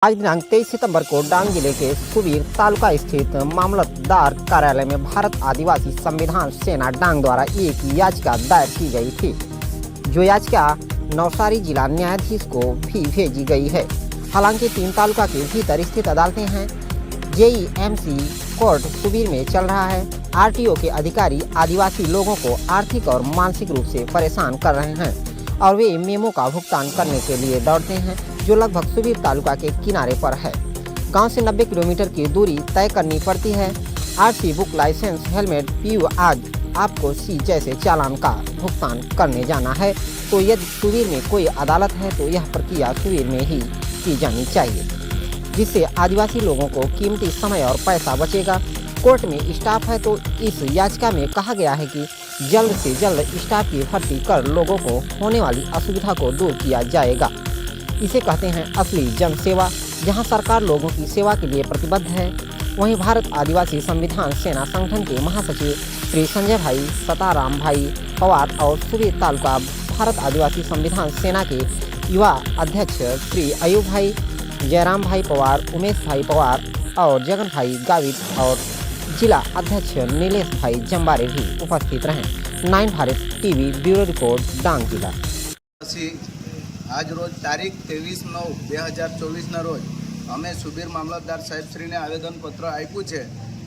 आज दिनांक 23 सितंबर को डांग जिले के सुबीर तालुका स्थित मामलतदार कार्यालय में भारत आदिवासी संविधान सेना डांग द्वारा एक याचिका दायर की गई थी, जो याचिका नवसारी जिला न्यायाधीश को भी भेजी गई है। हालांकि 3 तालुका के भीतर स्थित अदालतें हैं। जेईएमसी कोर्ट सुबीर में चल रहा है। आरटीओ के अधिकारी आदिवासी लोगों को आर्थिक और मानसिक रूप से परेशान कर रहे हैं और वे मेमो का भुगतान करने के लिए दौड़ते हैं, जो लगभग सुबीर तालुका के किनारे पर है। गांव से 90 किलोमीटर की दूरी तय करनी पड़ती है। RC book, licence, helmet, PU आज आपको सी जैसे चालान का भुगतान करने जाना है। तो यदि सुबीर में कोई अदालत है तो यह प्रक्रिया सुबीर में ही की जानी चाहिए, जिससे आदिवासी लोगों को कीमती समय और पैसा बचेगा। कोर्ट में स्टाफ है तो इस याचिका में कहा गया है कि जल्द से जल्द स्टाफ की भर्ती कर लोगों को होने वाली असुविधा को दूर किया जाएगा। इसे कहते हैं असली जन सेवा, जहां सरकार लोगों की सेवा के लिए प्रतिबद्ध है। वहीं भारत आदिवासी संविधान सेना संगठन के महासचिव श्री संजय भाई सताराम भाई पवार और सुबीर तालुका भारत आदिवासी संविधान सेना के युवा अध्यक्ष श्री अयूब भाई, जयराम भाई पवार, उमेश भाई पवार और जगन भाई गावित और जिला अध्यक्ष नीलेश भाई जंबारे भी उपस्थित रहे। 9 भारत टीवी ब्यूरो रिपोर्ट डांग जिला। आज रोज तारीख 23/9/2024 रोज अमे सुबीर मामलतदार साहेब श्री ने आवेदनपत्र आप्યું છે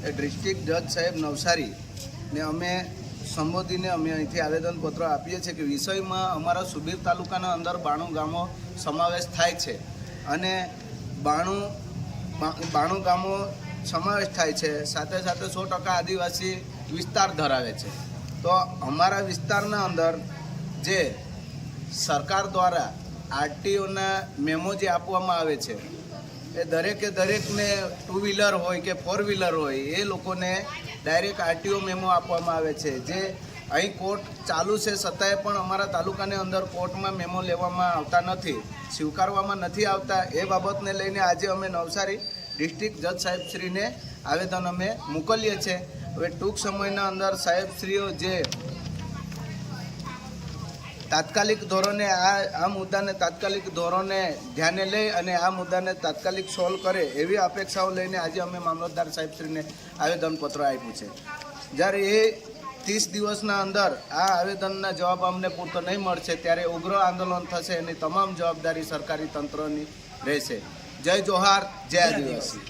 એ ડિસ્ટ્રિક્ટ જજ સાહેબ નવસારી ને અમે સંબોધીને અમે અહીંથી આવેદનપત્ર આપીએ છીએ કે વિષયમાં અમારા સુબીર તાલુકાના અંદર 92 ગામો સમાવેશ થાય છે અને 92 ગામો સમાવેશ થાય છે, સાથે સાથે 100% આદિવાસી વિસ્તાર ધરાવે છે। તો અમારા વિસ્તારના અંદર જે સરકાર દ્વારા આરટીઓના મેમો જે આપવામાં આવે છે એ દરેકે દરેકને 2 વ્હીલર હોય કે 4 વ્હીલર હોય એ લોકોને ડાયરેક્ટ આરટીઓ મેમો આપવામાં આવે છે। જે અહીં કોર્ટ ચાલુ છે છતાંય પણ અમારા તાલુકાને અંદર કોર્ટમાં મેમો લેવામાં આવતા નથી, સ્વીકારવામાં નથી આવતા। એ બાબતને લઈને આજે અમે નવસારી ડિસ્ટ્રિક્ટ જજ સાહેબશ્રીને આવેદન અમે મોકલીએ છીએ। હવે ટૂંક સમયના અંદર સાહેબશ્રીઓ જે તાત્કાલિક ધોરણે આ મુદ્દાને તાત્કાલિક ધોરણે ધ્યાને લઈ અને આ મુદ્દાને તાત્કાલિક સોલ્વ કરે એવી અપેક્ષાઓ લઈને આજે અમે મામલતદાર સાહેબશ્રીને આવેદનપત્ર આપ્યું છે। જ્યારે એ 30 દિવસના અંદર આ આવેદનના જવાબ અમને પૂરતો નહીં મળશે ત્યારે ઉગ્ર આંદોલન થશે, એની તમામ જવાબદારી સરકારી તંત્રની રહેશે। જય જોહાર, જય આદિવાસી।